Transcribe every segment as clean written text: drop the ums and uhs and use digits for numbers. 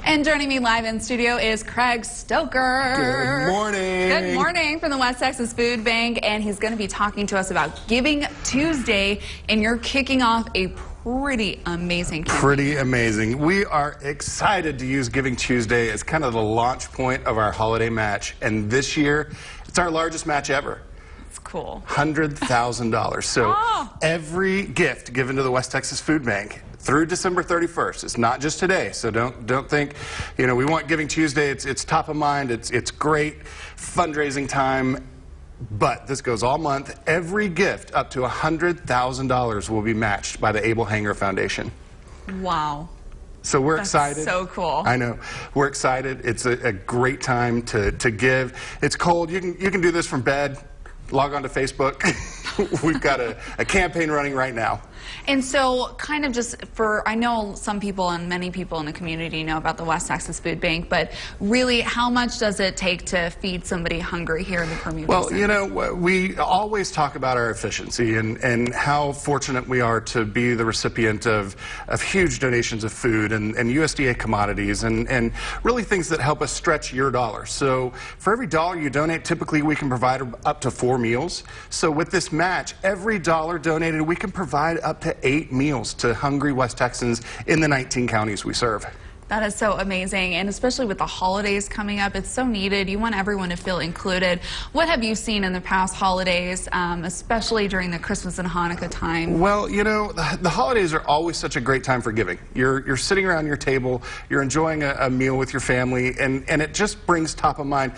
And joining me live in studio is Craig Stoker. Good morning. Good morning from the West Texas Food Bank, and he's going to be talking to us about Giving Tuesday, and you're kicking off a pretty amazing campaign. Pretty amazing. We are excited to use Giving Tuesday as kind of the launch point of our holiday match, and this year it's our largest match ever. It's cool. $100,000. So every gift given to the West Texas Food Bank through December 31st. It's not just today, so don't think, you know, we want Giving Tuesday. It's top of mind. It's great fundraising time, but this goes all month. Every gift up to $100,000 will be matched by the Abel Hanger Foundation. Wow. So we're That's excited. So cool. I know. We're excited. It's a great time to give. It's cold. You can do this from bed. Log on to Facebook. We've got a campaign running right now. And so kind of just for, I know some people and many people in the community know about the West Texas Food Bank, but really how much does it take to feed somebody hungry here in the Permian Basin? Well, you know, we always talk about our efficiency and how fortunate we are to be the recipient of huge donations of food and USDA commodities and really things that help us stretch your dollar. So for every dollar you donate, typically we can provide up to 4 meals. So with this match, every dollar donated, we can provide up to 8 meals to hungry West Texans in the 19 counties we serve. That is so amazing, and especially with the holidays coming up, it's so needed. You want everyone to feel included. What have you seen in the past holidays, especially during the Christmas and Hanukkah time? Well, you know, the holidays are always such a great time for giving. You're sitting around your table, you're enjoying a meal with your family, and it just brings top of mind.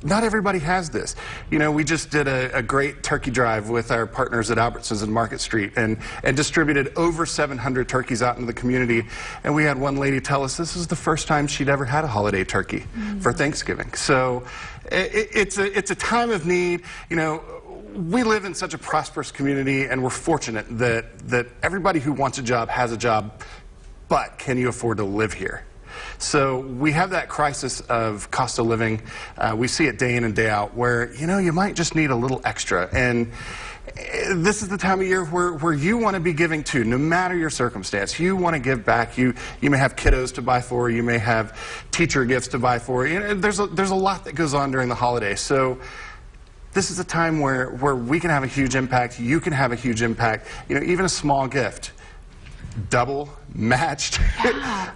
Not everybody has this. You know, we just did a great turkey drive with our partners at Albertsons and Market Street and distributed over 700 turkeys out into the community. And we had one lady tell us this was the first time she'd ever had a holiday turkey for Thanksgiving. So it's a time of need. You know, we live in such a prosperous community, and we're fortunate that everybody who wants a job has a job, but can you afford to live here? So we have that crisis of cost of living. We see it day in and day out where, you know, you might just need a little extra. And this is the time of year where you want to be giving too, no matter your circumstance. You want to give back. You may have kiddos to buy for. You may have teacher gifts to buy for. You know, there's a lot that goes on during the holidays. So this is a time where we can have a huge impact. You can have a huge impact. You know, even a small gift. Double, matched,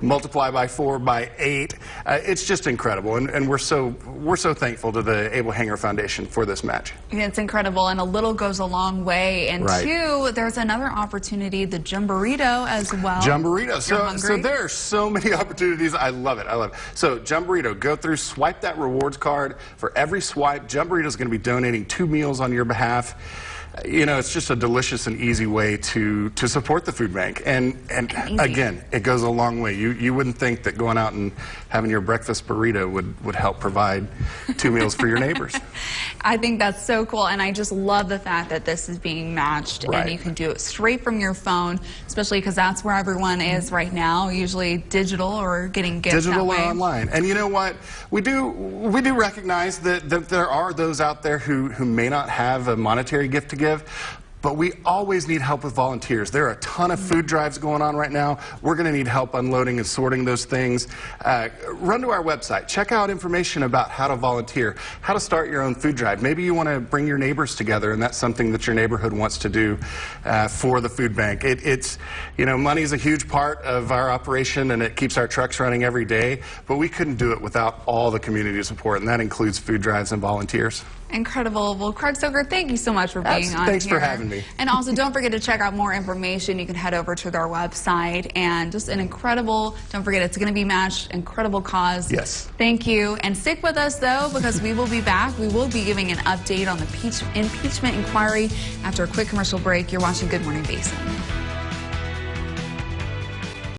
multiply by 4, by 8. It's just incredible, and we're so thankful to the Abel Hanger Foundation for this match. It's incredible, and a little goes a long way. And right. Two, there's another opportunity, the Jumborito as well. Jumborito. So there are so many opportunities. I love it. I love it. So Jumborito, go through, swipe that rewards card. For every swipe, Jumborito is going to be donating 2 meals on your behalf. You know, it's just a delicious and easy way to support the food bank. And again, it goes a long way. You wouldn't think that going out and having your breakfast burrito would help provide 2 meals for your neighbors. I think that's so cool, and I just love the fact that this is being matched, and you can do it straight from your phone, especially because that's where everyone is right now, usually digital or getting gifts digital that way. Or online. And you know what? We do recognize that there are those out there who may not have a monetary gift to give, but we always need help with volunteers. There are a ton of food drives going on right now. We're going to need help unloading and sorting those things. Run to our website. Check out information about how to volunteer, how to start your own food drive. Maybe you want to bring your neighbors together, and that's something that your neighborhood wants to do for the food bank. It's, you know, money is a huge part of our operation, and it keeps our trucks running every day, but we couldn't do it without all the community support, and that includes food drives and volunteers. Incredible. Well, Craig Stoker, thank you so much for being on Thanks here. for having me. And also, don't forget to check out more information. You can head over to their website, and just an incredible, don't forget, it's going to be matched, incredible cause. Yes. Thank you. And stick with us, though, because we will be back. We will be giving an update on the impeachment inquiry after a quick commercial break. You're watching Good Morning Basin.